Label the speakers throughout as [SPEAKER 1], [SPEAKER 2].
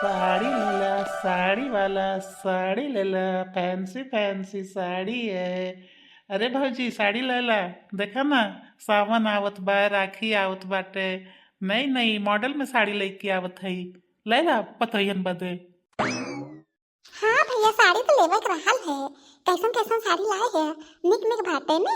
[SPEAKER 1] साड़ी लेला साड़ी वाला साड़ी लेला फैंसी फैंसी साड़ी है। अरे भौजी साड़ी लेला। देखा ना, सावन आवत बा, राखी आवत बाटे। नई नई मॉडल में साड़ी लेके आवत हई। लेला पतोयन बदे।
[SPEAKER 2] हाँ भैया साड़ी तो लेवे के रहल है। कैसन कैसन साड़ी लाए है, निक निक बाटे ने।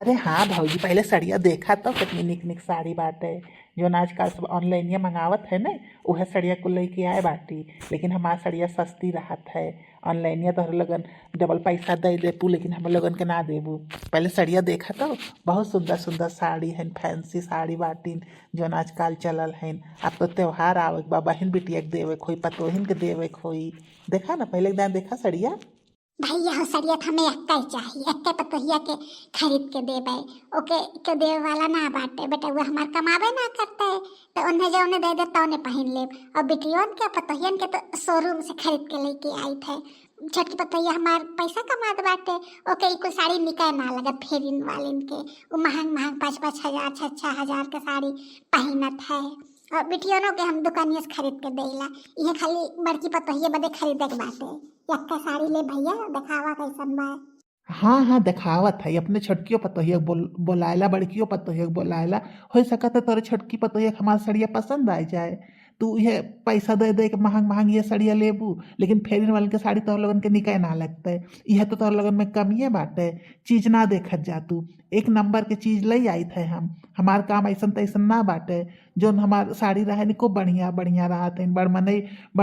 [SPEAKER 1] अरे हाँ भौजी, पहले सड़िया देखा तो कितनी निक निक साड़ी बाटे। जो आजकल सब ऑनलाइन मंगावत है ना, वह सड़िया को लेके आए बाटी। लेकिन हमार सड़िया सस्ती रहत है। ऑनलाइन तो लगन डबल पैसा दे देबू, लेकिन हम लोगन के ना देबू। पहले सड़िया देखा तो बहुत सुंदर सुंदर साड़ी है, फैंसी साड़ी बाटीन जो आजकल चलल है। अब तो त्योहार आवत बा, बहन बिटिया के देवे खोई, पतोहिन के देवे खोई। देखा ना, पहले एकदम देखा सड़िया।
[SPEAKER 2] भैया हो सड़िया तो हमें एक्का ही चाहिए, एक्के पतोहिया के खरीद के देवे। ओके के देवे वाला ना बाटे बेटा, वो हमार कमावे ना करते है तो उन्हें जो उन्हें दे देता उन्हें पहन ले। और बिटियों के पतोहियन के तो शोरूम से खरीद के लेके आई थे। छोटकी पतोहिया हमार पैसा कमात बाटे। ओके कोई साड़ी निकाय ना लगत फेरिन वालिन के। वो महंग महंग 5-5 हजार 6-6 हजार के साड़ी पहनत है। और बिटियों के हम दुकानिया से खरीद के देला। ये खाली बड़की पतोहिया बदे खरीदे के बाटे। यक्का साड़ी ले भैया, दिखावा कैसन बा।
[SPEAKER 1] हाँ हाँ, देखावत है। अपने छोटकियो पतोहिया बोलायला, बड़कियो पतोहिया बोलायला। हो सकता है तोरे छोटकी पतोहिया हमार सड़िया पसंद आ जाए। तू ये पैसा दे दे के महंग महंग ये सड़िया लेबू, लेकिन फेरिन वाले के साड़ी तोहर लोगन के निकाय ना लगता है। यह तो तोहर लोगन में कमिए बाटे। चीज ना देखत जा तू, एक नंबर के चीज ले आई थे हम। हमार काम ऐसन तैसन ना बाटे। जो हमार साड़ी रहे निको बढ़िया बढ़िया रहा थे। बड़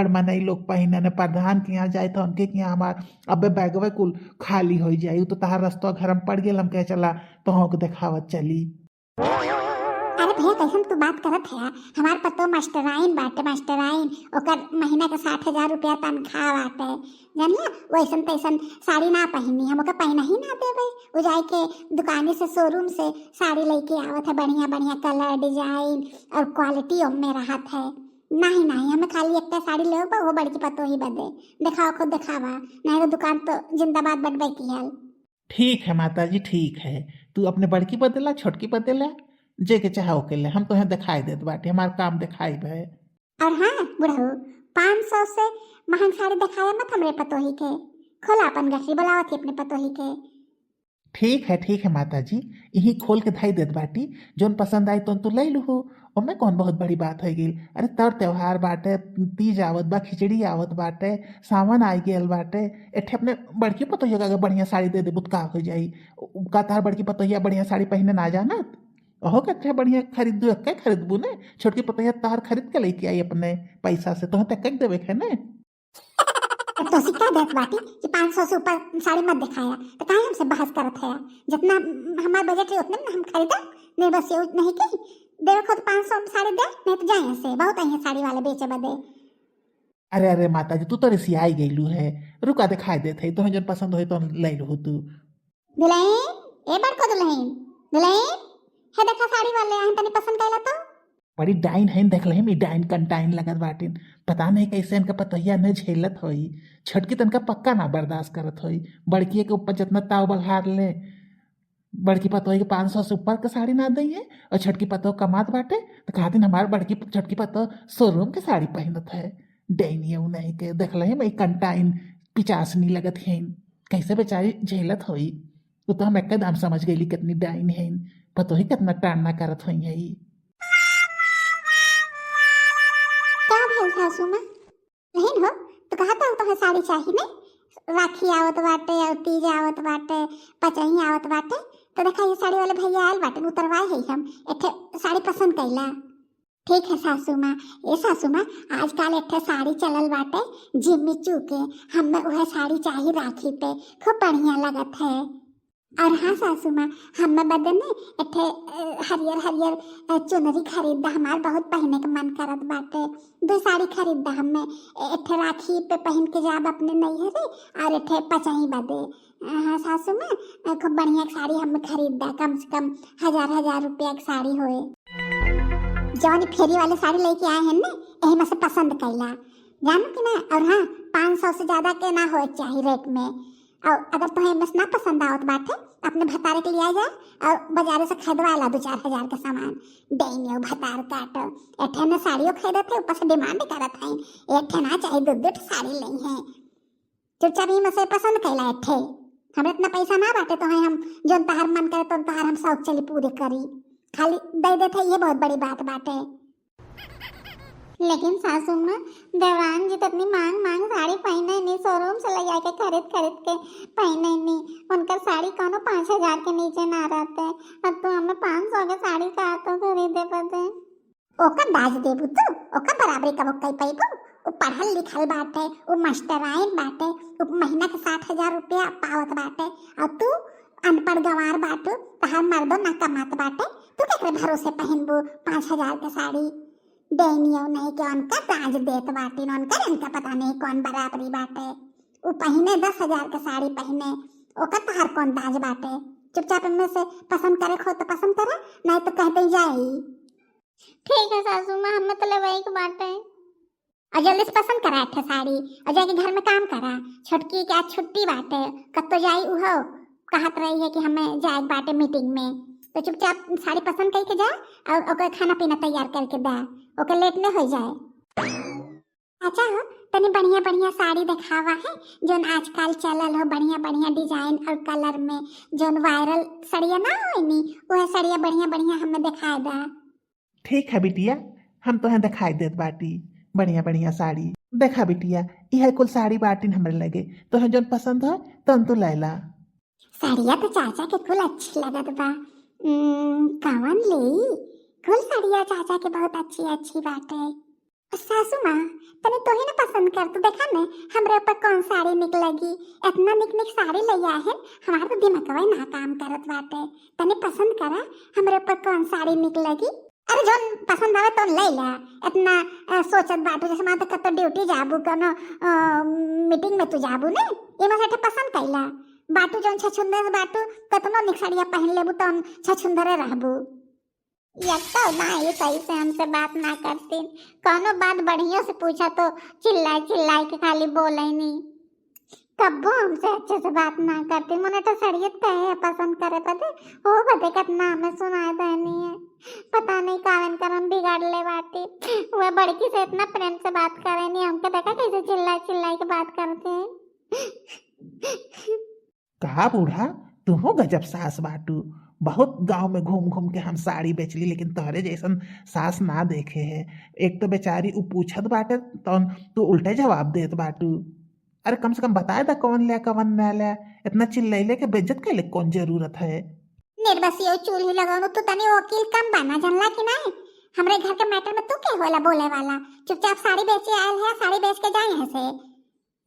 [SPEAKER 1] मनई लोग पहिने ने, प्रधान के यहाँ जाए तो उनके यहाँ हमार अबे बैगवे कुल खाली हो जाई। तो तहार रस्तवा घर में पड़ गेल, हम कहे चला तो के देखावत चली।
[SPEAKER 2] अरे भैया कैसन तू बात करत है। हमार पतो मास्टराइन बाटे, मास्टराइन। ओकर महीना के 60,000 रुपया तनख्वाह बाटे। जानला वैसन तैसन साड़ी ना पहनी, हम ओके पहना ही ना देवे। वो जाए के दुकानी से शोरूम से साड़ी लेके आवत है, बढ़िया बढ़िया कलर डिजाइन और क्वालिटी में रहत है। नहीं नहीं, हमें खाली एक साड़ी ले वो बड़की पतो ही बदे। दिखाओ खुद दिखावा, नहीं तो दुकान तो जिंदाबाद बनबे की हाल।
[SPEAKER 1] ठीक है माता जी, ठीक है। तू अपने बड़की बदला, छोटकी बदला, जे के चाहो के ले। हम तो यहाँ दिखाई देत बाटे, हमार काम दिखाई है।
[SPEAKER 2] और हाँ बुढ़ऊ, 500 से महंग साड़ी दिखाया मत हमरे पतोही के। खोला अपन गठरी, बुलावत ही अपने पतोही के।
[SPEAKER 1] ठीक है माता जी, यही खोल के धाई देत बाटी। जोन पसंद आई तो तू ले लू। ओमे कौन बहुत बड़ी बात है गिल। अरे तर त्योहार बाटे, तीज आवत बा, खिचड़ी आवत बाटे, सावन आई गेल बाटे। एठे अपने बड़की पतोहिया का अगर बढ़िया साड़ी दे दे बुतका हो जाई। का तार बड़की पतोहिया बढ़िया साड़ी पहने ना जानत। ओहो कथे बढ़िया खरीदू, अक्के खरीदबू ने। छोटकी पतोहिया तार खरीद के लेके आई अपने पैसा से, तो तक देवे है ने।
[SPEAKER 2] तो सिक्का देत बाटी कि 500 से ऊपर साड़ी मत दिखाया। तो काहे हमसे बहस करत है। जितना हमार बजट है उतने में हम खरीदा। नहीं बस ये नहीं की देवे खुद 500 में साड़ी दे, नहीं तो जाए से बहुत आई है साड़ी वाले बेचे बदे।
[SPEAKER 1] अरे अरे माता जी, तू तो रिसियाई गईलू है। रुका दिखाई देते तो जन पसंद हो तो ले लू तू।
[SPEAKER 2] दुल्हन ए बार को दुल्हन, दुल्हन है देखा साड़ी वाले आइन तनी पसंद कैला तो।
[SPEAKER 1] बड़ी डाइन है, देख ले मी डाइन कंटाइन लगत बाटिन। पता नहीं कैसे इनका पतोहिया न झेलत होई। छोटकी तनका पक्का ना बर्दाश्त करत होई। बड़की के ऊपर जितना ताव बघार ले। बड़की पतोही के 500 से ऊपर के साड़ी ना दी है, और छोटकी पतो कमात बाटे तो कहती हमार बड़की छोटकी पतो शोरूम के साड़ी पहनत है। डाइनिया नहीं के देख ले मैं कंटाइन पिचासनी लगत है। कैसे बेचारी झेलत होई। तो हम एकदम समझ गई कितनी डाइन है। पतोही कितना टाणना करत हुई है।
[SPEAKER 2] क्या भेल सासू माँ नहीं हो तो कहता हूँ तुम्हें साड़ी चाहिए नहीं। राखी आवत बाटे और तीज आवत बाटे, पचही आवत बाटे। तो देखा ये साड़ी वाले भैया आयल बाटे, उतरवाए है हम एठे साड़ी पसंद कैला। ठीक है सासू माँ। ए सासू माँ, आजकल एठे साड़ी चलल बाटे जिम्मी चू के। हमें वह साड़ी चाहिए राखी पे, खूब बढ़िया लगत है। और हाँ सासू माँ, हमें बदे ने एठे हरियर हरियर चुनरी खरीदा। हमार बहुत पहने के मन करत बाटे। 2 साड़ी खरीदा हमें। एठे राखी पे पहन के जाब अपने नैहरे, और एठे पचही बदे। हाँ सासू माँ, खूब बढ़िया साड़ी हमें खरीदा। कम से कम 1000 रुपया की साड़ी होए। जौन फेरी वाले साड़ी लेके आए हैं ना, यही में से पसंद कैला जानो कि ना। और हाँ 500 से ज्यादा के ना हो चाहिए रेट में। और अगर तुम्हें बस ना पसंद आवत बाटे अपने भतारे के लिए आ जा और बाजारे से खरीदवा ला 2-4 हजार का सामान देनियो भतार काट एठे ने साड़ियों खरीदत है ऊपर से डिमांड करत है एठे ना चाहिए 2-2 साड़ी लई है चुपचाप ही मसे पसंद कैला एठे हमें इतना पैसा ना बाटे तो हम जो तहार मन करे तो तहार हम शौक चली पूरे करी खाली दे देते ये बहुत बड़ी बात बाटे। लेकिन सासू माँ देवरान जी तो अपनी मांग मांग साड़ी पहने नहीं शोरूम से ले जाके खरीद खरीद के पहने नहीं उनका साड़ी कौनो 5,000 के नीचे ना रहते अब तो हमें 500 के साड़ी का तो खरीदे पड़ते ओका दाज देबू तू ओका बराबरी कब कई पैबू वो पढ़ल लिखल बाटे वो मास्टराइन बाटे वो महीना के 60,000 रुपया पावत बाटे और तू अनपढ़ गंवार बाटू तहार मर्दो ना कमात बाटे तू केकरे भरोसे पहनबू 5,000 के साड़ी देनियो नहीं कि उनका दाज देत बाटी उनका इनका पता नहीं कौन बराबरी बाटे वो पहने 10,000 के साड़ी पहने ओका तहार कौन दाज बाटे चुपचाप इनमें से पसंद करे खो तो पसंद करे नहीं तो कह दे जाई। ठीक है सासू माँ हमें तो लेवाई के बाटे और जल्दी से पसंद करा एठे साड़ी और जाके घर में काम करा छोटकी के आज छुट्टी बाटे कब तो जाई उहो कहत रही है कि हमें जाए बाटे मीटिंग में तो चुपचाप साड़ी पसंद करके जा और ओके खाना पीना तैयार करके दे ओके लेट न हो जाए। अच्छा हो तनी बढ़िया बढ़िया साड़ी दिखावा है जोन आजकल चलल हो बढ़िया बढ़िया डिजाइन और कलर में जोन वायरल साड़ियाँ ना होनी वह साड़ियाँ बढ़िया बढ़िया हमें दिखा दा।
[SPEAKER 1] ठीक है बिटिया हम तो दिखाई देत बाटी बढ़िया बढ़िया साड़ी देखा बिटिया यह कुल साड़ी बाटी हमरे लगे तो जोन पसंद हो तो लैला
[SPEAKER 2] साड़ियाँ तो चाचा के कुल अच्छी लगत बा कवन ले कुल साड़ियाँ चाचा के बहुत अच्छी अच्छी बाटे। सासू माँ तने तो ही ना पसंद कर तू देखा ने हमरे ऊपर कौन साड़ी निक लगी इतना निक निक साड़ी लैया है हमारा तो दिमागवा ना काम करत बाटे तने पसंद करा हमरे ऊपर कौन साड़ी निक लगी अरे जोन पसंद आवे तो ले ला इतना सोचत बाटू जैसे मां तो कतो ड्यूटी जाबू कोनो मीटिंग में तू जाबू ने एमा से पसंद कैला बाटू जोन छछुंदर बाटू कतनो निक साड़ियाँ पहन लेबू तो छछुंदरे रहबू यत्ता ना ये सही से हमसे बात ना करती कोनो बात बढ़िया से पूछा तो चिल्लाई चिल्लाई के खाली बोले नहीं कब्बो हमसे अच्छे से बात ना करती मुने तो सड़ियत कहे पसंद करे पते हो बते कितना हमें सुनाए देनी है पता नहीं कावन करम बिगाड़ ले बाटी वह बड़की से इतना प्रेम से बात करे नहीं हमके देखा कैसे चिल्लाई चिल्लाई के बात करते हैं।
[SPEAKER 1] कहा बूढ़ा तू हो गजब सास बाटू बहुत गांव में घूम घूम के हम साड़ी बेचली लेकिन तोहरे जैसन सास ना देखे है एक तो बेचारी उ पूछत बाटे तो तू उल्टे जवाब देत बाटू अरे कम से कम बताए दा कौन ले कौन ना ले इतना चिल्लाइले के बेइज्जत कैले कौन जरूरत है।
[SPEAKER 2] निर्बसियो चूल्ही लगाऊं तो तनी वकील कम बना जानला कि नहीं हमरे घर के मैटर में तू के होला बोले वाला चुपचाप साड़ी बेचे आयल है साड़ी बेच के जाए है से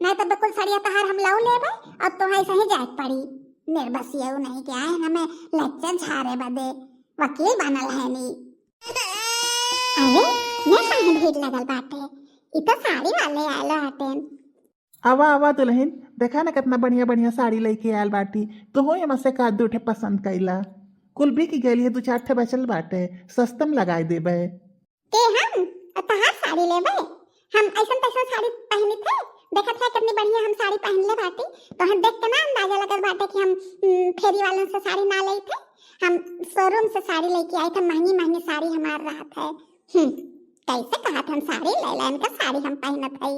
[SPEAKER 2] नहीं तो बिल्कुल साड़ियाँ तहार हम लाऊ लेबे अब तो ऐसे ही जाए पड़ी निर्बसियो नहीं क्या है हमें लेक्चर झारे बदे वकील बनल है नी अरे ये काहे भीड़ लगल बाटे इ तो साड़ी वाले आलो हटेन
[SPEAKER 1] आवा आवा दुल्हन देखा ना कितना बढ़िया बढ़िया साड़ी लेके आयल बाटी तो हो ये से का दूठे पसंद कैला कुल भी की गई है 2-4 ठे बचल बाटे सस्तम लगाई देबे
[SPEAKER 2] के हम तहार साड़ी लेबे हम ऐसन तैसन साड़ी पहनी थे देखा था कितनी बढ़िया हम साड़ी पहन ले बाटी तो हम देख के ना अंदाजा लगल बाटे कि हम फेरी वालों से साड़ी ना ले थे हम शोरूम से साड़ी लेके आए थे महंगी महंगी साड़ी हमार रात है कैसे कहा था हम साड़ी ले लेन का साड़ी हम पहनत है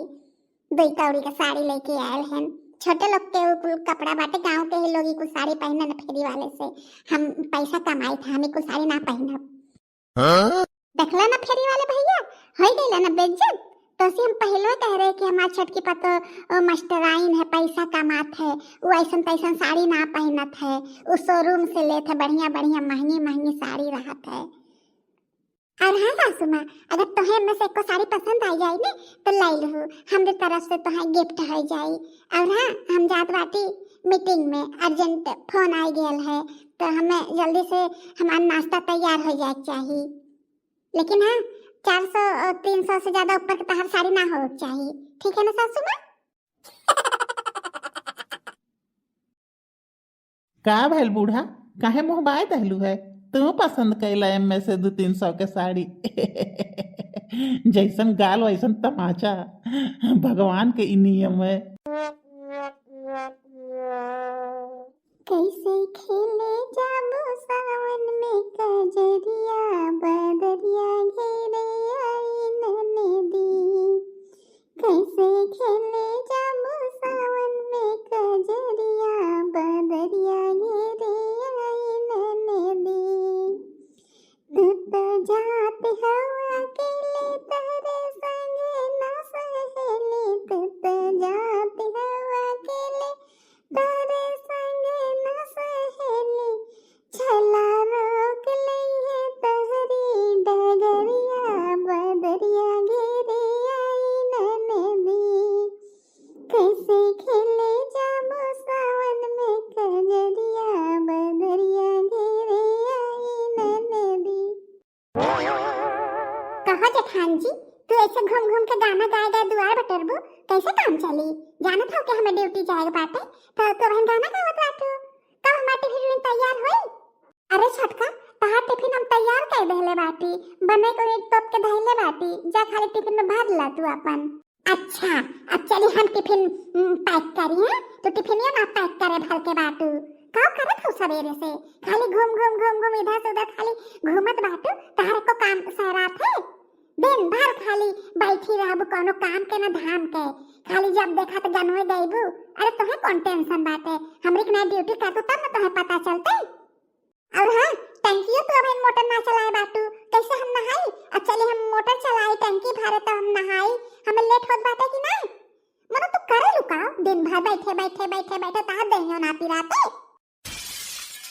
[SPEAKER 2] 2 कौड़ी का साड़ी लेके आयल हैं छोटे लोग के कुल कपड़ा बाटे गांव के ही लोग कुल साड़ी पहने न फेरी वाले से हम पैसा कमाई था हमें कुल साड़ी ना पहनब देखला ना फेरी वाले भैया हो गईला ना बेइज्जत तो हम पहले कह रहे कि हमार छटकी पतो मास्टराइन है पैसा कमात है वो ऐसन तैसन साड़ी ना पहनत है उस शोरूम से लेते बढ़िया बढ़िया महंगी महंगी साड़ी रहत है। और हाँ सासू माँ अगर तुम्हें में से को साड़ी पसंद आई जाए ना तो ले लो हमरे तरफ से तुम्हें गिफ्ट हो जाए। और हाँ हम जात बाटी मीटिंग में अर्जेंट फोन आ गया है तो हमें जल्दी से हमारा नाश्ता तैयार हो जाए चाहिए लेकिन हाँ 400-300 से ज्यादा ऊपर की तहार साड़ी ना हो चाहिए ठीक है ना सासू माँ।
[SPEAKER 1] का भैल बूढ़ा काहे मुँह बाय दहलू है तू पसंद कैला में से 200-300 के साड़ी जैसन गाल वैसन तमाचा भगवान के इ नियम है।
[SPEAKER 2] कैसे खेले जाबो सावन में कजरिया बदरिया घेरे आई नदी। कैसे खेले जाबो सावन में कजरिया बदरिया घेरे आई नदी। तू तो जात हो अकेले तेरे संग ना सहेली। तू तो जात हो अकेले तेरे संग ना सहेली। छला रोक लई है तहरी डगरिया बदरिया घेरे आई नदी। कैसे खेले जाबो सावन में कजरिया बदरिया घेरे आई नदी। कहो जेठान जी, तू ऐसे घूम घूम के गाना गाएगा दुआर बटरबू, कैसे काम चली? जाना था कि हमें ड्यूटी जाएगा बाटे, तो हम गाना गावत बाटू। कब हमार टिफिन तैयार होई? अरे छोटका, तहार टिफिन हम तैयार कर देले बाटी, बने को एक टोप के धइले बाटी, जा खाली टिफिन में भर ला तू अपन। अच्छा, अब चली हम टिफिन पैक करिए, तो टिफिनिया ना पैक करे भर के बाटू। का करत हो सवेरे से? खाली घूम घूम घूम घूम इधर से उधर खाली घूमत बाटू, तहार को काम सहरात है? दिन भर खाली बैठी रहबू, कोनो काम के ना धाम के, खाली जब देखा तो गनवे गईबू। अरे तोहे कौन टेंशन बाटे? हमरी के ना ड्यूटी करतू तब ना तोहे पता चलते। और हाँ, टंकियो तो अभी मोटर ना चलाए बाटू, कैसे हम नहाई? अब चले हम मोटर चलाई, टंकी भरे तो हम नहाई, हमें लेट होत बाटे कि नहीं? मनो तू करे लुकाओ, दिन भर बैठे बैठे बैठे बैठे तार दहियो ना पिराते।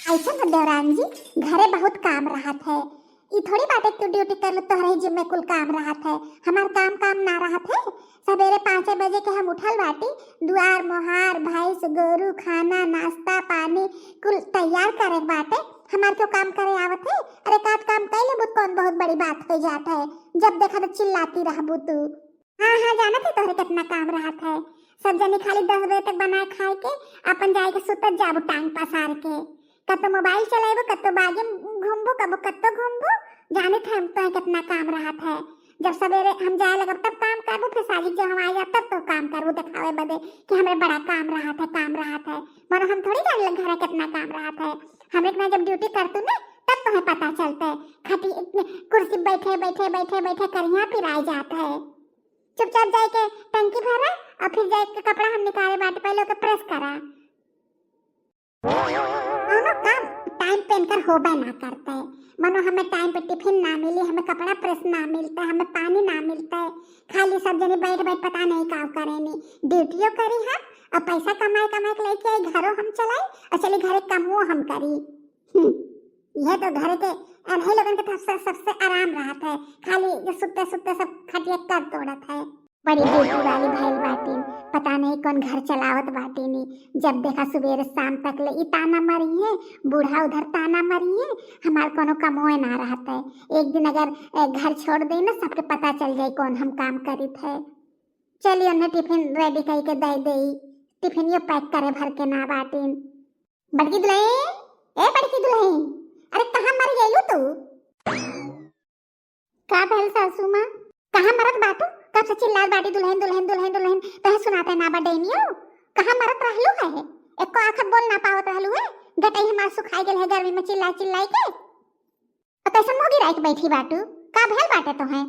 [SPEAKER 2] ऐसा न देवरान जी, घरे बहुत काम रहत है, ई थोड़ी बात तू ड्यूटी कर लो तोहरे जिम में कुल काम रहत है। हमार काम ना रहत है। सवेरे 5 बजे के हम उठल बाटी, दुआर मोहार भैंस गोरू खाना नाश्ता पानी कुल तैयार करे बाटे। हमार क्यों काम करे आवत है? अरे काट काम कैले बुत कौन बहुत बड़ी बात हो जात है, जब देखा तो चिल्लाती रहबू तू। हाँ जानत है तोहरे कितना काम रहत है। सब जने खाली 10 बजे तक बनाए खाए के अपन जाए के सुतत जाबू टांग पसार के, कतो मोबाइल चलाएबो, कतो बागे घूमबो, कबो कतो घूमबो। जाने थे हम तो कितना काम रहत है। जब सवेरे हम जाए लगब तब काम करबो, फिर साजिद जब हम आ जाब तब तो काम करबो दिखावे बदे कि हमें बड़ा काम रहत है। मगर हम थोड़ी जान लग घर कितना काम रहत है। हमें ना जब ड्यूटी करतू ना तब तुम्हें पता चलता है। खटी कुर्सी बैठे बैठे बैठे बैठे करिया पिराई जाता है। चुपचाप जाए के टंकी भरा और फिर जाए के कपड़ा हम निकाले बाटे, पहले ओके प्रेस करा। दोनों काम टाइम पे इनकर होबे ना करते है। मनो हमें टाइम पे टिफिन ना मिली, हमें कपड़ा प्रेस ना मिलता है, हमें पानी ना मिलता है, खाली सब जने बैठ बैठ पता नहीं का करेनी। ड्यूटियों करी हम और पैसा कमाए के लेके आई, घरों हम चलाई और चली घरे कमो हम करी। यह तो घर के अनहे लोगन के तरफ से सबसे आराम रहत है, खाली सुत्ते सुत्ते सब खटिया कर तोड़त है। बड़ी ड्यूटी वाली भैल बाटीन, पता नहीं कौन घर चलावत बाटीनी। जब देखा सुबह शाम तक ले ई ताना मरी है, बूढ़ा उधर ताना मरी है, हमार कोनो कमोए ना रहता है। एक दिन अगर घर छोड़ दे ना सबके पता चल जाए कौन हम काम करित है। चलिए उन्हें टिफिन रेडी करके दे दे, टिफिन ये पैक करे भर के ना बाटीन। बड़की दुल्हन, ए बड़की दुल्हन, अरे कहाँ मर गई तू? का भैल सासू माँ, कहाँ मरत बाटू? कब से चिल्लात बाटी दुल्हन दुल्हन दुल्हन दुल्हन, तहे सुनाते ना बडेनियो। कहाँ मरत रहलू है? एक को आखत बोल ना पावत रहलू है, गटई हमार सुखाई गेल है गर्मी में चिल्ला चिल्लाई के। और कैसे मोगी राख बैठी बाटू? का भैल बाटे तो है?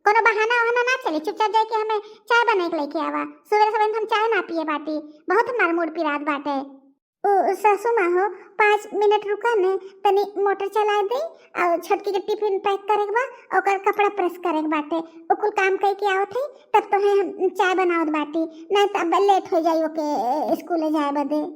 [SPEAKER 2] कोनो बहाना वहाना ना चले, चुपचाप जाके हमें चाय बना के लेके आवा। सवेरे सवेरे हम चाय ना पिए बाटी, बहुत हमार मूड पिरात बाटे। ओ सासू माँ हो, 5 मिनट रुका ने, तनी मोटर चला दे और छोटकी के टिफिन पैक करे के बा, ओकर कपड़ा प्रेस करे के बाटे। ओ कुल काम कई के आवत है तब तो है हम चाय बनावत बाटी, नहीं तो अब लेट हो जाई ओके स्कूल जाए बदे।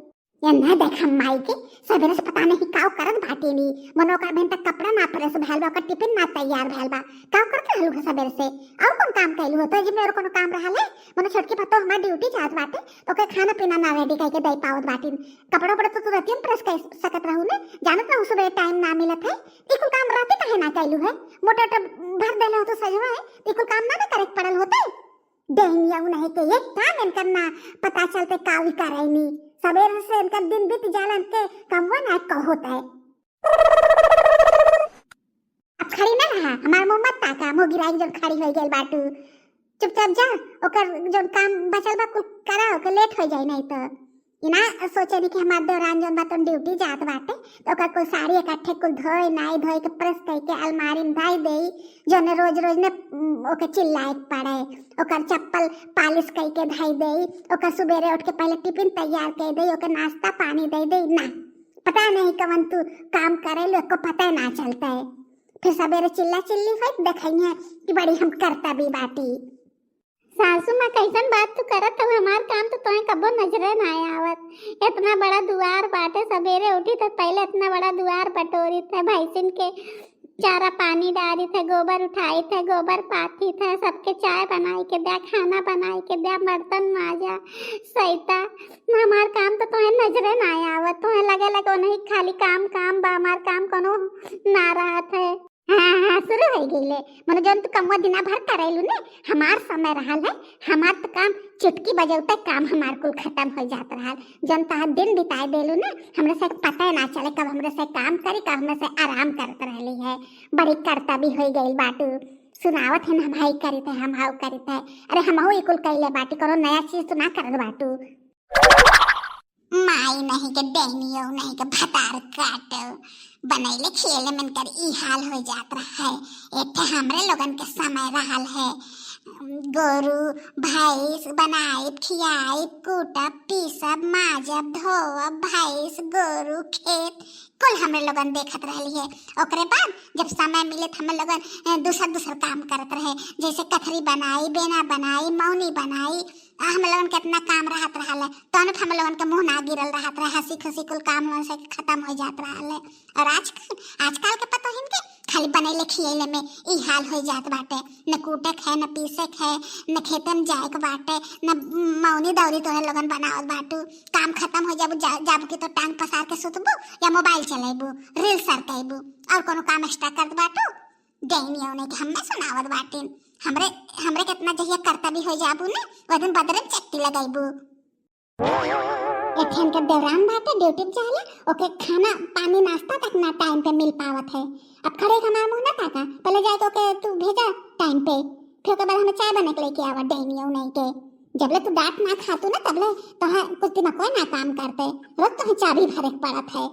[SPEAKER 2] या ना देख हम माई के सवेरे से पता नहीं काव करत बाटी नी, मनो का बहन तक कपड़ा ना प्रेस भेल बा, ओकर टिफिन ना तैयार भेल बा, काव करत रहलू सवेरे से। और कौन काम कैलू हो तो जिम में और कोनो काम रहल है? मनो छोटकी पतो हमार ड्यूटी जात बाटे, ओके खाना पीना ना रेडी करके दे पावत बाटी। कपड़ा पड़े तो तुरंत ही प्रेस कर सकत रहू ने, जानत रहू सुबह टाइम ना मिलत है। ई कुल काम रहते काहे ना कैलू है? मोटर भर देले हो तो सजवा है, ई कुल काम ना करे पड़ल होते। देनिया नहीं के एक काम इन करना पता चलते कावी करैनी, सवेरे से इनका दिन बीत जाला, इनके कमवा ना होता है। अब खड़ी ना रहा, हमार मुंह मत ताका, मोगी राई जो खड़ी हो गेल बाटू। चुपचाप जा, ओकर जो काम बचल बा कुल करा, ओके लेट हो जाए नहीं तो। इना सोचे नी कि हमार देवरान जौन बा तो ड्यूटी जात बाटे तो ओकर कुल साड़ी इकट्ठे कुल धोए नाई धोए के प्रेस करके अलमारी में धाई देई जौन रोज रोज ने ओके चिल्लाए के पड़े ओकर चप्पल पालिश करके धाई देई ओकर सुबेरे उठ के पहले टिफिन तैयार कर देई ओकर नाश्ता पानी दे देई ना पता नहीं कवन तू काम करे लो को पता ना चलता है फिर सवेरे चिल्ला चिल्ली होई देखइए कि बड़ी हम करता भी बाटी। सासू माँ कैसन बात तू करत हो हमार काम तो तोहे कबो नजरे ना आवत इतना बड़ा दुआर बाटे सवेरे उठी तो पहले इतना बड़ा दुआर बटोरी थे भैंसिन के चारा पानी डाली थे गोबर उठाई थे गोबर पाथी थे सबके चाय बनाई के दिया खाना बनाई के दिया बर्तन माजा सैता हमार काम तो तोहे नजरे ना आवत तोहे लगे लगे नहीं खाली काम काम बा हमार काम कोनो ना रहत है। हाँ शुरू हो गईले मने जौन तू कमवा दिना भर करेलू ने हमार समय रहल है हमार तो काम चुटकी बजौते काम हमार कुल खत्म हो जात रहल जौन तहां दिन बिताए देलू ने हमरे से पता ना चले कब हमरे से काम करी कब हमरे से आराम करत रहली है बड़ी करता भी हो गई बाटू सुनावत है ना भाई करी थे हम हाउ करी थे अरे हमहू इकुल कइले बाटी करो नया चीज तो ना करत बाटू माई नहीं के बहनियों नहीं के भतार काटो बनैले खेले मन कर ई हाल हो जात रहा है एठे हमरे लोगन के समय रहल है गोरू भैंस बनाइब खियाइब कूटब पीसब माजब धोब भैंस गोरू खेत कुल हमरे लोगन देखत रहली है ओकरे बाद जब समय मिले तो हम लोगन दूसर काम करत रहे जैसे कथरी बनाई बेना बनाई मौनी बनाई हम लोगन के इतना काम रहत रहल है तौन हम लोगन के मुंह ना गिरल रहत रहे हंसी खुशी कुल काम से खत्म हो जात रहल है और आजकल के पता है खाली बनैले खियले में ई हाल हो जात बाटे न कूटक है न पीसक है न खेते में जाए के बाटे न मौनी दौरी तो है लोगन बनावत बाटू काम खत्म हो जाबू की तो टांग पसार के सुतबू या मोबाइल चलेबू रील सरकेबू और कोनो काम एक्स्ट्रा करत बाटू गईनी होने के हमें सुनावत बाटी हमरे कितना जहिया करता भी हो जाबू ने वदन बदरे चट्टी लगाइबू एठन के दौरान बाटे ड्यूटी जाला ओके खाना पानी नाश्ता तक ना टाइम पे मिल पावत है अब खड़े का मुंह ना ताका पहले जाए तो के तू भेजा टाइम पे फिर के बाद हमें चाय बना के लेके आवा डेनियो नहीं के जबले तू डांट ना खातू ना तबले तो है कुछ दिन कोई ना काम करते रोज तो चाबी भरे पड़त है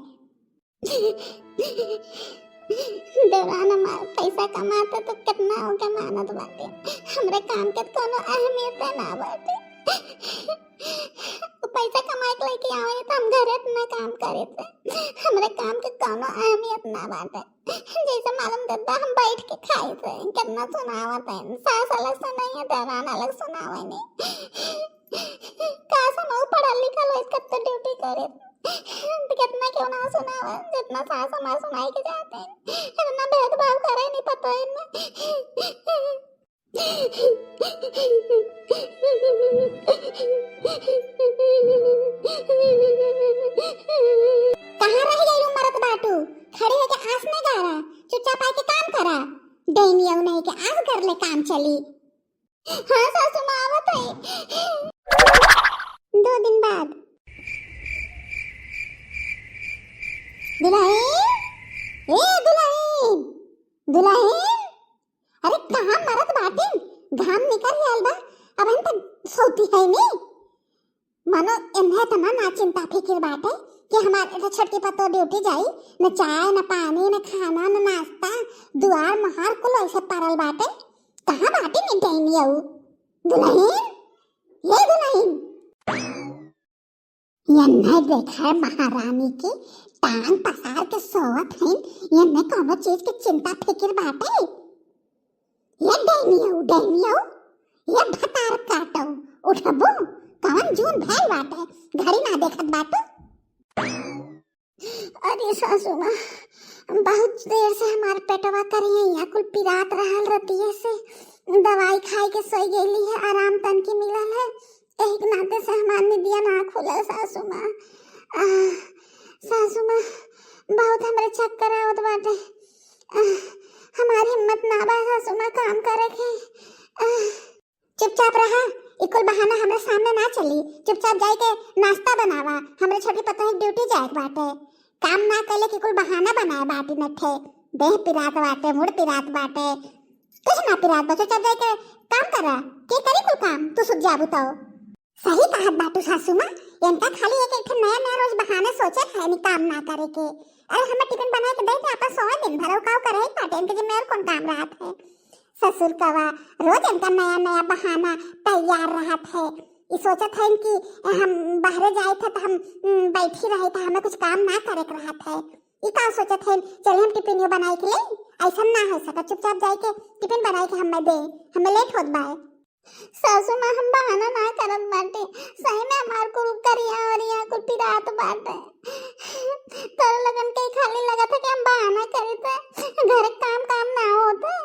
[SPEAKER 2] दौरान हमार पैसा कमाते तो कितना हो के मानत बाटे हमरे काम के कोनो अहमियत ना बाटे पैसा कमाए के लेके आवे तो हम घरे इतना काम करे थे हमरे काम के कोनो अहमियत ना बाटे जैसे मालूम देता हम बैठ के खाए थे कितना सुनावत है सास अलग सुनाई दौरान अलग सुनावे नहीं का सुनाओ पढ़ा लिखा लो इसका तो ड्यूटी करे तो कितना क्यों ना सुनावा जितना सास हमार सुनाई के जाते हैं इतना भेदभाव करे नहीं पता है कहाँ रह गई मरद बाटू खड़े होके आस नहीं गा रहा चुपचाप आके काम करा डेनियो नहीं के आस कर ले काम चली हाँ सासू माँ आवत है 2 दिन बाद दुल्हन ए दुल्हन दुल्हन अरे कहाँ मरद बाटिन घाम निकल गया बा अब हम तक सोती है नहीं मानो इन्हें तना ना चिंता फिक्र बात है कि हमारे छोटकी पतो ड्यूटी जाई न चाय न पानी न खाना न नाश्ता दुआर महार कुल ऐसे परल बाटे कहाँ बाटे में डेनी आऊ दुल्हन ये दुल्हन यन्ने देखा है महारानी की टांग पसार के सोवत है यन्ने कोनो चीज की चिंता फिक्र बाटे ये डेनी आऊ ये भतार काटो उठबू कवन जून भैल बाटे घड़ी ना देखत बाटू अरे सासू माँ बहुत देर से हमारे पेटवा करिए या कुल पिरात रहल रतिये से दवाई खाई के सोई गेली है आराम तन की मिलल है एक नाते से हमार निदिया ना खुलल सासू माँ बहुत हमरे चक्कर आवत बाटे हमारी हिम्मत ना बा सासू माँ काम करे के चुपचाप रहा इकुल बहाना हमरे सामने ना चली चुपचाप जाए के नाश्ता बनावा हमरे छोटी पतो है ड्यूटी जाए बाटे काम ना करे कि कुल बहाना बनाए बाटी नठे देह पिरात बाटे मुड़ पिरात बाटे कुछ ना पिरात बाटे चुपचाप जाए के काम करा के करी कुल काम तू सुध जाबू तो सही कहत बाटू सासू माँ इनका खाली एक नया नया रोज बहाने सोचे है नि काम ना करे के। अरे हमें टिफिन बना के दे दे अपन सोए दिन भर काव करे पाटे इनके जिम्मे और कौन काम रहत है। ससुर कवा रोज इनका नया नया बहाना तैयार रहत है। ये सोचत है कि हम बाहर जाए थे तो हम बैठी रहे थे हमें कुछ काम ना करे के रहत है। ये का सोचत है चल हम टिफिन बनाए के ले ऐसा ना हो सका चुपचाप जाए के टिफिन बनाए के हमें दे हमें लेट होत बा। सासू माँ हम बहाना ना करत बाटे सही में हमार को करिया और यहाँ कुल पिरात बाटे तर लगन के खाली लगा था कि हम बहाना करे थे घर काम काम ना होता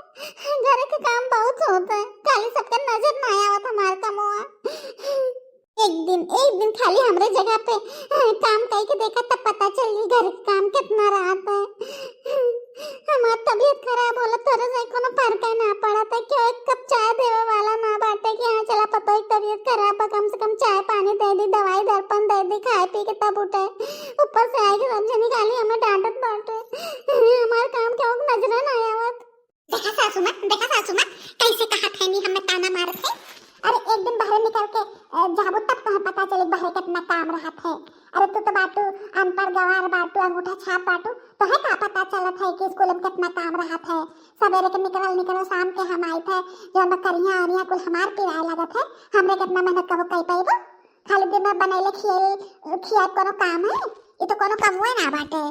[SPEAKER 2] घर के काम बहुत होता खाली सबके नजर ना आवत हमार कमवा। एक दिन खाली हमरे जगह पे काम करके देखा तब पता चली घर का काम कितना राहत है। हमार तबीयत खराब होला तोरे से कोनो फर्क ना पड़ा था क्यों एक कप चाय देवे वाला ना बाटे कि हाँ चला पता है तबीयत खराब है कम से कम चाय पानी दे दी दवाई दर्पण दे दी खाए पी के तब उठे ऊपर से आए के सब्जी निकाली हमें डांटत बाटे हमार काम क्यों नजर ना आवत। देखा सासू माँ कैसे कहा थे नहीं हमें ताना मारत है। अरे एक दिन बाहर निकल के जाबो तब तुम्हें पता चले बाहर कितना काम रहत है। अरे तू तो बाटू अनपढ़ गवार बाटू अंगूठा छाप बाटू तो है का पता चलत है कि स्कूल में कितना काम रहत है। सवेरे के निकल शाम के हम आए थे जो बकरियां और कुल हमार पिराए लगत है हमरे कितना मेहनत कबो कई पाइबो खाली दिन में बनैले खिया कोनो काम है ये तो कोनो कमवे ना बाटे।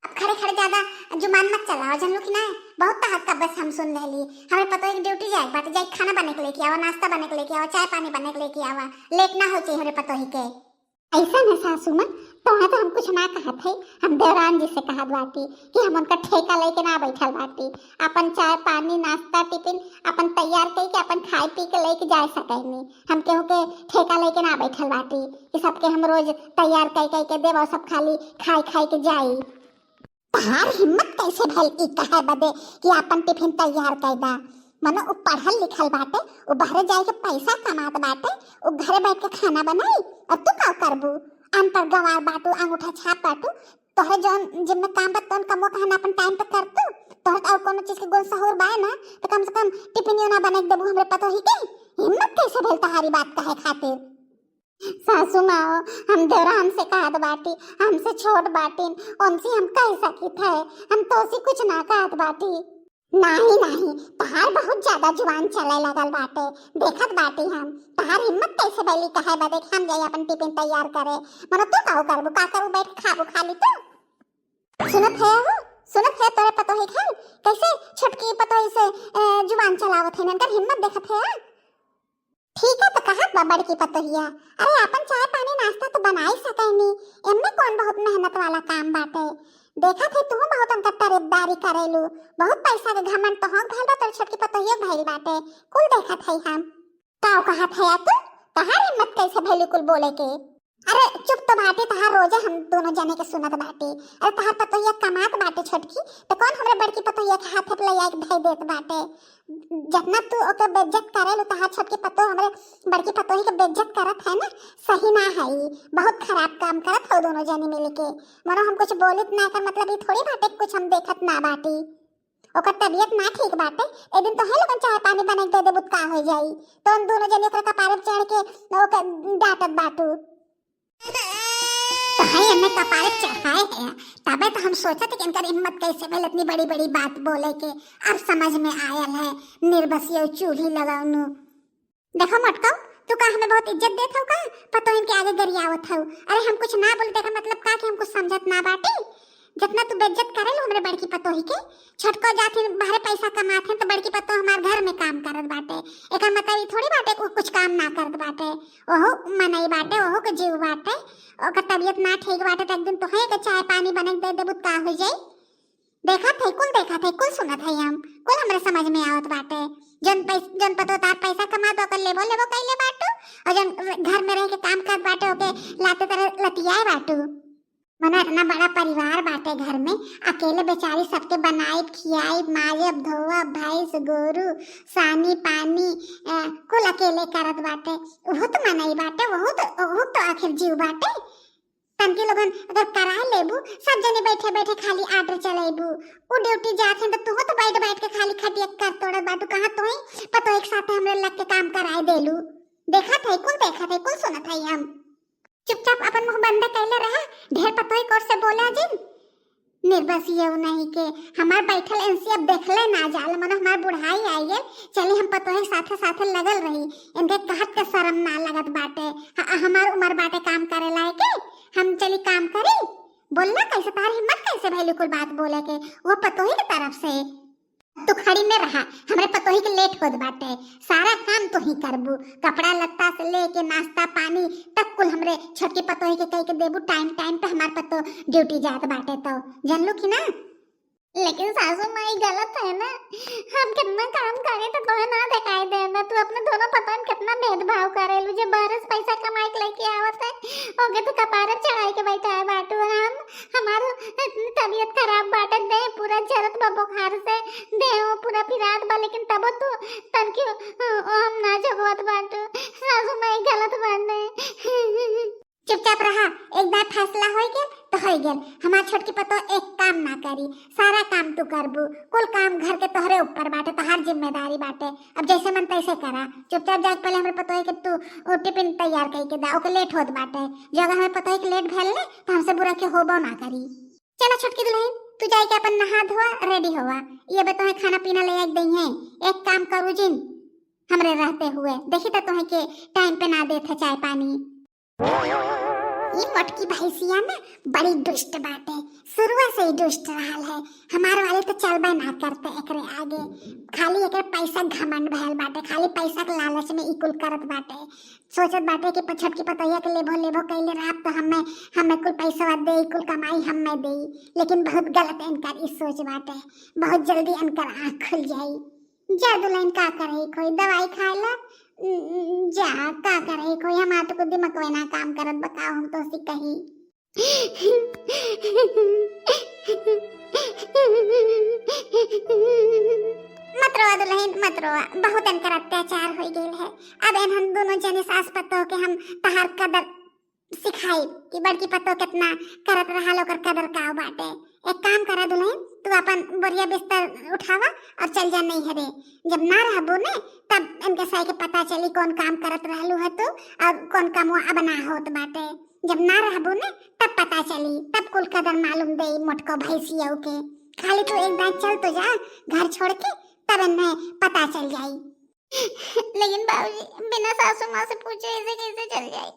[SPEAKER 2] अब खड़े खड़े ज्यादा जुबान मत चलाओ जन लोग ना बहुत ताकत का बस हम सुन रही हमें पता है कि ड्यूटी जाए बाटे जाए खाना बने के लेके आवा नाश्ता बने के लेके आवा चाय पानी बने के लेके आवा लेट ना हो चाहिए हमें पता ही के ऐसा न सासू माँ तो हम कुछ ना कहत है हम देवरान जी से कहत बाटी कि हम उनका ठेका लेके ना बैठल बाटी अपन चाय पानी नाश्ता टिफिन अपन तैयार करके अपन खाए पी के लेके जा सके नहीं हम केहू के ठेका लेके ना बैठल बाटी कि सबके हम रोज तैयार कर देव और सब खाली खाए के जाई। तहार हिम्मत कैसे भल ई कहे बदे कि अपन टिफिन तैयार कर दा मनो उ पढ़ल लिखल बाटे उ बाहर जाए के पैसा कमात बाटे उ घरे बैठ के खाना बनाई और तू का करबू अनपढ़ गवार बाटू अंगूठा छाप बाटू तोहरे जौन जिम्मे काम बतौन कमो कहना अपन टाइम पे कर तू तोहरे और कोनो चीज के गुण सहूर बाय ना तो कम से कम टिफिन ना बना के देबू हमरे पतो ही के हिम्मत कैसे भल तहारी बात कहे खातिर। सासू माँ हम देवरान से कहत बाटी हमसे छोट बाटीन उनसे हम कह सकित है हम तो उसी कुछ ना कहत बाटी। नहीं तहार बहुत ज्यादा जुबान चले लगल बाटे देखत बाटी हम तहार हिम्मत कैसे बैली कहे बदे हम जाए अपन टिफिन तैयार करे मनो तू काऊ करबू का करू बैठ खाबू खाली तू सुनत है तोरे पतो है खाल कैसे छोटकी पतो से जुबान चलावत है इनकर हिम्मत देखत है। ठीक है तो कहा बबड़ की पतोहिया अरे अपन चाय पानी नाश्ता तो बना ही सके नहीं इनमें कौन बहुत मेहनत वाला काम बाटे देखा थे तू बहुत अंतर खरीदारी करेलू बहुत पैसा के घमंड तो हम भइल बा तोर छोटकी पतोहिया भइल बाटे कुल देखा थे हम काऊ कहा थे तू तहार हिम्मत कैसे भइल कुल बोले के। अरे चुप तो बाटे तहार रोजे हम दोनों जने के सुनत बाटे अरे तहार पतोहिया कमात बाटे छोटकी तो कौन हमरे बड़की पतोहिया के हाथ पे ले धई देत बाटे जितना तू ओके बेइज्जत करेलू तहार छोटकी पतो हमरे बड़की पतोही के बेइज्जत करत है ना सही ना है बहुत खराब काम करत हो दोनों जने मिल के मनो हम कुछ बोलित ना कर मतलब ये थोड़ी बाटे कुछ हम देखत ना बाटी ओकर तबीयत ना ठीक बाटे एक दिन तो है लोगन चाय पानी बना के दे दे बुत का हो जाई तो उन दोनों जने ओकर कपारे चढ़ के ओके डांटत बाटू तो है हमने कपारे चढ़ाए है तबे तो हम सोचा थे कि इनकर हिम्मत कैसे भेल इतनी बड़ी बड़ी बात बोले के अब समझ में आयल है निर्बसिया चूल्ही लगाउनु। देखो मटकाऊ तू का हमें बहुत इज्जत देत हो का पतो इनके आगे गरियावत हो अरे हम कुछ ना बोलते का मतलब का कि हम कुछ समझत ना बाटे जितना तू बेइज्जत करे लो हमरे बड़की पतोही के छटको जाथे बाहर पैसा कमाथे तो बड़की पतो हमार घर में काम करत बाटे एकर मतलब ई थोड़ी बाटे कुछ काम ना करत बाटे ओहो मनई बाटे ओहो के जीव बाटे ओकर तबीयत ना ठीक बाटे त एक दिन तो है के चाय पानी बना के दे देबू का हो जाई। देखा थे कुल सुनत है हम कुल हमरे समझ में आवत बाटे जन पतो तार पैसा कमा दो कर लेबो कैले बाटू और जन घर में रह के काम करत बाटे ओके लाते तरह लतियाए बाटू मना इतना बड़ा परिवार बाटे घर में अकेले बेचारी सबके बनाई खियाई माजब धोवब भैंस गोरू सानी पानी कुल अकेले करत बाटे वो तो मनई बाटे वो तो आखिर जीव बाटे तनके लोगन अगर करा लेबू सब जने बैठे बैठे खाली आर्डर चलेबू वो ड्यूटी जाथे तो तू तो बैठ के खाली खटिया कर तोड़त बाटू कहां तोई पतो एक साथ हमरे लग के काम कराए देलू। देखा थे कुल सुनत है हम चुपचाप अपन मुंह बंद कैले रहा, ढेर पतोही कोर से बोला जिन। निर्बस ये नहीं के हमार बैठल एनसी अब देखले ना जाल, मन हमार बुढ़ाई आई है, चली हम पतोही साथे साथे लगल रही, इनके कहत के शर्म ना लगत बाटे। हमार उम्र बाटे काम करे लायक, हम चली काम करी। बोलना कैसे, तार हिम्मत कैसे भइल कुल बात बोले के, वो पतोही की तरफ से। तू खड़ी में रहा, हमरे पतोही के लेट होत बाटे, सारा काम तो ही करबू, कपड़ा लत्ता से लेके नाश्ता पानी तक कुल हमरे छोटकी पतोही के कह के देबू। टाइम टाइम पे हमार पतो ड्यूटी जात बाटे तो जानलू कि ना। लेकिन सासू माई गलत है ना, हम कितना काम करे तो तोहे ना दिखाई देना। तू अपने दोनों पतों में कितना भेदभाव करेलू, जो बरस पैसा कमाई के लेके आवत है ओके तो कपारे चढ़ाई के बैठा है बाटू। और हम हमारो इतनी तबीयत खराब बाटे, दे पूरा जरत बा बुखार से, दे पूरा पिरात बा, लेकिन तब तू तन क्यों हम ना जगवत बाटू। सासू माई गलत बाटे। चुपचाप रहा, एक बार फैसला हो गया तो हो गया। हमार छोटकी पतो एक काम ना करी, सारा काम तू करबू, कुल काम घर के तोहरे ऊपर बाटे, तोहार जिम्मेदारी बाटे। अब जैसे मन तैसे करा, चुपचाप जाके पहले हमरे पतो है कि तू टिफिन तैयार करके दा, ओके लेट होत बाटे। जो अगर हमें पतो है कि लेट भेल ने तो हमसे बुरा के होबो ना करी। चलो छोटकी दुल्हन, तू जाए के अपन नहा धोआ रेडी होवा, ये बे तोहे खाना पीना ले आके दई है। एक काम करू जिन हमरे रहते हुए, देखी तो तोहे के टाइम पे ना देथे चाय पानी। ये मोटकी भैंसिया ना बड़ी दुष्ट बाटे, शुरुआत से ही दुष्ट रहल है। हमारे वाले तो चलबे ना करते एकरे आगे, खाली एकरे पैसा घमंड भयल बाटे, खाली पैसा के लालच में इकुल करत बाटे। सोचत बाटे कि छोटकी पतैया के लेबो कैले रहा तो हमें कुल पैसा दे, कुल कमाई हमें दे। लेकिन बहुत गलत इनकर इस सोच बाटे, बहुत जल्दी इनकर आँख खुल जाई। जा दुल्हन का करे, कोई दवाई खा ला, जा का करे कोई, हमार तो दिमाग में ना काम करत, बताओ हम तो सी कही। मत रोवा दुल्हन मत रोवा, बहुत इनकर अत्याचार हो गइल है। अब हम दोनों जने सास पतो के हम तहार कदर सिखाई कि बड़की पतो कितना करत रहा लोकर कदर का बाटे। एक काम करा दुल्हन, तू अपन बोरिया बिस्तर उठावा और चल जा नहीं हरे। जब ना रहबो ने तब इनके साई के पता चली कौन काम करत रहलू है तू और कौन काम अब ना होत बाटे। जब ना रहबो ने तब पता चली, तब कुल कदर मालूम दे मोटको भैंसिया के। खाली तू एक बार चल तो जा घर छोड़ के, तब इन्हें पता चल जाई। लेकिन बाबूजी बिना सासू माँ से पूछे ऐसे कैसे चल जाए?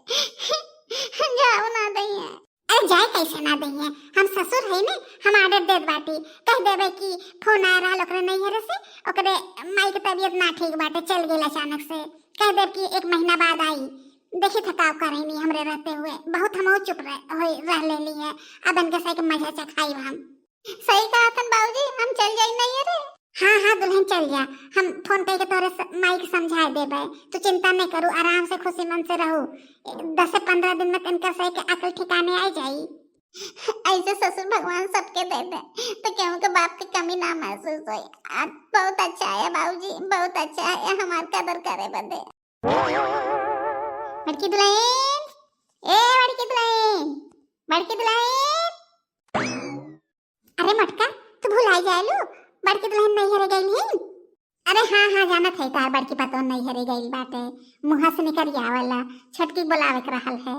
[SPEAKER 2] जाओ ना दई है। अरे जाए कैसे ना दई है, हम ससुर है ने, हम आर्डर देत बाटी, कह देबे कि फोन आ रहा ओकरे नहीं हरे से, ओकरे माई के तबीयत ना ठीक बाटे, चल गेल अचानक से, कह देब कि 1 महीना बाद आई। देखी थकाव करेनी हमरे रहते हुए, बहुत हम चुप रह लेली है। अब इनके साथ मजा चखाई हम। सही कहा तन बाबूजी, हम चल जाई नहीं रे। हाँ हाँ दुल्हन चल जा, हम फोन करके तोरे माई के समझा देबे, तू चिंता नहीं करू, आराम से खुशी मन से रहू। 10 से 15 दिन में इनका सही के अकल ठिकाने आ जाई। ऐसे ससुर भगवान सबके दे दे तो क्यों के बाप की कमी ना महसूस हो। बहुत अच्छा है बाबूजी, बहुत अच्छा है, हमार कदर करे बदे। बड़की दुल्हन, ए बड़की दुल्हन, बड़की दुल्हन। अरे मटका तू भुला जालू, बड़की दुल्हन नहीं हरे गई है। अरे हाँ हाँ जाना थे तार बड़की पतो नहीं हरे गई बाटे, मुँह से निकल वाला छटकी बुलावे के रहल है।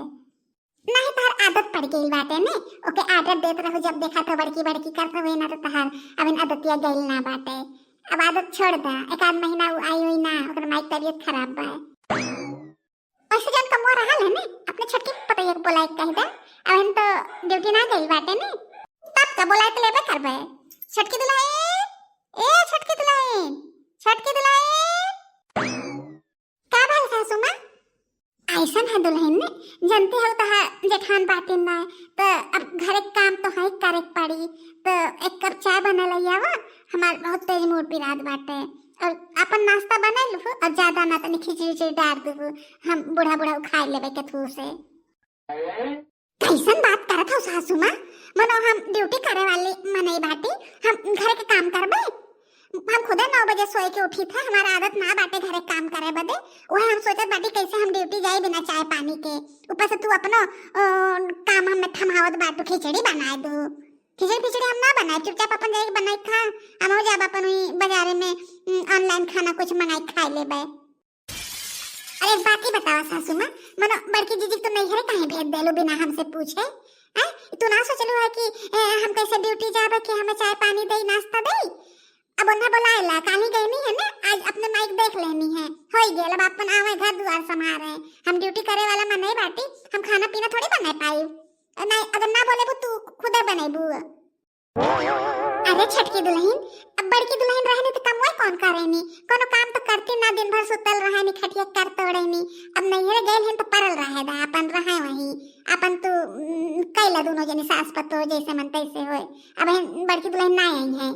[SPEAKER 2] नहीं तार आदत पड़ गई बाटे ने, ओके आदत देत रहो, जब देखा तो बड़की बड़की करते हुए ना तो तहार अब इन आदतिया गई ना बाटे। अब आदत छोड़ दा, 1 आध महीना आई हुई ना, ओकर माई तबीयत खराब बा। ऐसे जन कमवा रहल है ने, अपने छटकी पतैया के बुलाए कह दे। अब हम तो ड्यूटी ना गई बाटे ने, तब का बुलाए तो लेबे करबे। छटकी दुल्हन, ए छटकी दुल्हन, छटकी दुल्हन। का भल सासू माँ? ऐसन है दुल्हन ने, जानते हो तहा जेठान बाटिन ना, तो अब घरे काम तो है करे पड़ी, तो 1 कप चाय बना लियावा, हमार बहुत तेज मूड पिरात बाटे, और अपन नाश्ता बना लू और ज्यादा ना तो खिचड़ी डाल दू, हम बूढ़ा खा लेबे के थू से। कैसन बात करत हो सासू माँ? मनो हम ड्यूटी करे वाली मनई बाटी, हम घर के काम करबे। हम खुदे 9 बजे सोए के उठी था, हमारा आदत ना बाटे घरे काम करे बदे। वह हम सोचत बाटी कैसे हम ड्यूटी जाए बिना चाय पानी के, ऊपर से तू अपनो काम हमें थमावत बाटू, खिचड़ी बनाए दू। खिचड़ी हम ना बनाए, चुपचाप अपन जाके बनाई खा, हम हो जाब अपन बाजारे में ऑनलाइन खाना कुछ मंगाई खा लेबे। अरे एक बात ही बताओ सासू माँ, मनो बड़की जीजी तो नहीं है काहे भेज देलो बिना हमसे पूछे? हैं? तू ना सोचलू है कि हम कैसे ड्यूटी जाबे कि हमें चाय पानी दे नाश्ता दे? अब उन्हें बुलाएला काली गई नहीं है ना, आज अपने माइक देख लेनी है, होई गेल अब अपन आवे घर द्वार संभाल रहे हैं, हम ड्यूटी करे वाला मन नहीं बाटी, हम खाना पीना थोड़ी बना पाई, नहीं अगर ना बोले तू खुद बनेबू। अरे छटकी दुल्हन, अब बड़की दुल्हन रहनी तो कम कौन करेनी, कोनो काम तो करती ना, दिन भर सुतल रहनी खटिया कर तोड़ेनी, अब नहीं है गेल हैं तो परल रहे दा अपन रहे वही, अपन तो कैला दोनों जने सास पतो जैसे मन तैसे होए, अब बड़की दुल्हन ना आई है,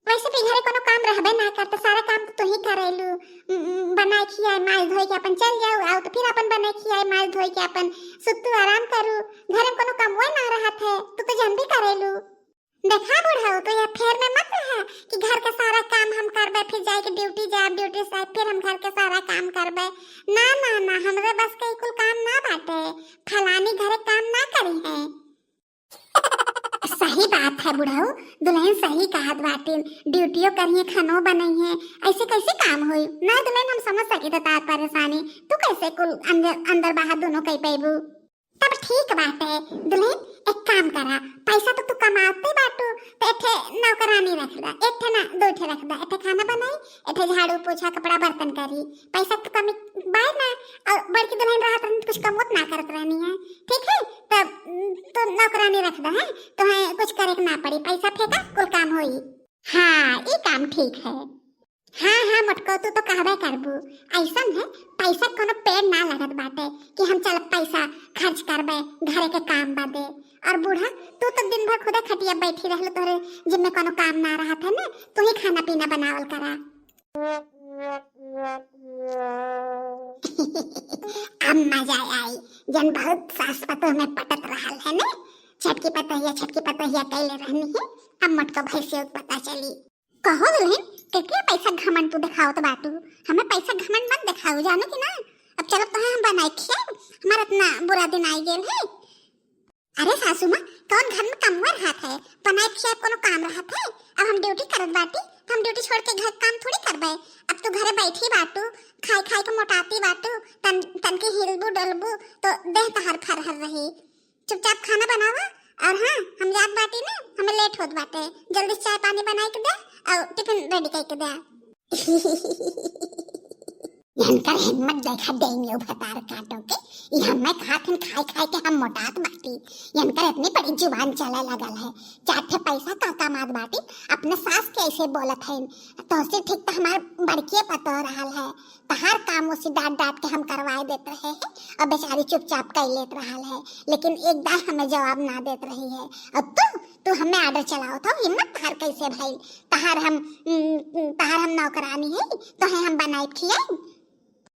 [SPEAKER 2] वैसे भी घरे कोनो काम रहबे ना करते, सारा काम तो तू ही करेलू, बनाए खियाए माल धोए के अपन चल जाओ, आओ तो फिर अपन बनाए खियाए माल धोए के अपन सुतू आराम करू, घर में कोनो काम वो ना रहत है, तू तो जन भी करेलू। देखा बुढ़ाओ तो ये फेर में मत रहा कि घर का सारा काम हम करबे, फिर जाए के ड्यूटी जाए, ड्यूटी से फिर हम घर का सारा काम करबे, ना ना ना, हमरे बस के कुल काम ना बाटे, फलानी घरे काम ना करी है। सही बात है बुढ़ाऊ, दुल्हन सही कहत बाटे, ड्यूटियों करिए खानो बनई है, ऐसे कैसे काम होई ना दुल्हन, हम समझ सकी तो तार परेशानी, तू कैसे कुल अंदर बाहर दोनों कई पैबू, तब ठीक बात है दुल्हन, एक काम करा, पैसा तो तू कमाते बाटू, तो एठे नौकरानी रख दा, एठे ना दो ठे रख दा, एठे खाना बनाई, एठे झाड़ू पोछा कपड़ा बर्तन करी, पैसा तो कमी बाय ना, और बड़की दुल्हन रहत रहनी कुछ कम ना करत रहनी है, ठीक है, तब तो नौकरानी रख दा है, तो है कुछ करे ना पड़ी, पैसा फेंका कुल काम होई। हाँ ये काम ठीक है, हाँ हाँ मटको तू तो कहबे करबू, ऐसन है पैसा कोनो पेड़ ना लगत बाटे कि हम चल पैसा खर्च करबे घरे के काम बादे, और बूढ़ा तू तो दिन भर खुदे खटिया बैठी रहल, तोरे जिम्मे कोनो काम ना रहा था ना, तू ही खाना पीना बनावल करा। अब मजा आई जन बहुत सास पतो में पटत रहल है ना, छटकी पतोहिया कैले रहनी है, अब मटको भैंसियों पता चली। कहो दुल्हन कितने पैसा घमंड तू दिखाओ तो बाटू, हमें पैसा घमंड मत दिखाओ जानो कि ना, अब चलो तो हम बनाए खिया, हमारा इतना बुरा दिन आई गेल है। अरे सासू माँ कौन घर में कमवा रहा है, बनाए खिया कोनो काम रहा है, अब हम ड्यूटी करत बाटी, तो हम ड्यूटी छोड़ के घर काम थोड़ी करबे, अब तू घरे बैठी बाटू, खाई खाई के मोटाती बाटू, तन के हिलबू डलबू तो देह तहर फरहर रही, चुपचाप खाना बनावा, और हाँ हम जात बाटी ना, हमें लेट होत बाटे, जल्दी चाय पानी बनाई के दे और टिफिन रेडी करके दे। यंकर हिम्मत देखा देनियो भतार काटो के, यहाँ मैं खातिन खाई खाई के हम मोटात बाटी, यंकर इतनी बड़ी जुबान चला लगल है, चाटे पैसा का कमात बाटी, अपने सास के ऐसे बोलत है, तो से ठीक तो हमार बड़किए पतो रहल है, तहार काम उसी डांट डांट के हम करवाए देते रहे हैं, और बेचारी चुपचाप कर लेत रहल है, लेकिन एक बार हमें जवाब ना देत रही है, अब तू हमें आर्डर चलाओ तो हिम्मत तहार कैसे भाई, तहार हम नौकरानी है, तो है हम बनाए खियाई,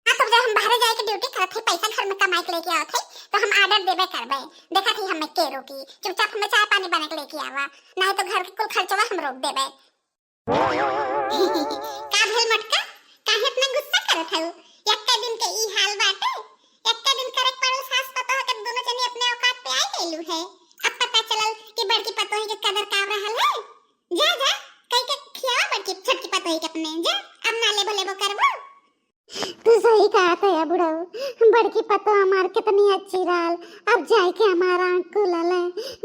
[SPEAKER 2] हाँ तो जब हम बाहर जाए के ड्यूटी करत है, पैसा घर में कमाई के लेके आवत है, तो हम आर्डर देबे करबे, देखा थी हमें के रोकी, चुपचाप हमें चाय पानी बना के लेके आवा, नहीं तो घर के कुल खर्चवा हम रोक देबे। का भेल मटका, काहे इतना गुस्सा करत है, एक्का दिन के ई हाल बाटे, एक्का दिन करे पड़ो सास पतो के दोनों जने अपने औकात पे आ गेलू है, अब पता चलल कि बड़की पतो के कदर का रहल है, जा जा कई के खियावा बड़की छोटकी पतो के अपने, जा अब ना लेबो लेबो करबो। तू सही कहा था या बुढ़ाऊ, बड़की पतो हमार कितनी अच्छी रहल, अब जाए के हमारा आँख खुलल है,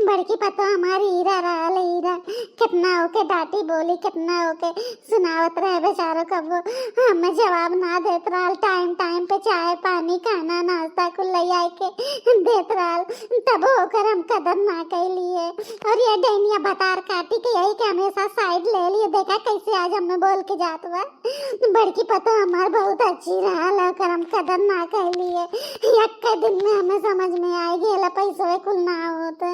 [SPEAKER 2] बड़की पतो हमारी हीरा रहल, हीरा, कितना ओके डांटी बोली, कितना ओके सुनावत रहे बेचारो, कब हमें जवाब ना देत रहल, टाइम टाइम पे चाय पानी खाना नाश्ता कुल ले आए के देत रहल, तब होकर हम कदर ना कैलिए, और ये डैनिया बतार काटी के यही के हमेशा साइड ले लिए, देखा कैसे आज हमें बोल के जात हुआ, बड़की पतो हमार बहुत अच्छी रहा, करम कदर ना कर लिए, एक दिन में हमें समझ में आएगी पैसों कुल ना होते।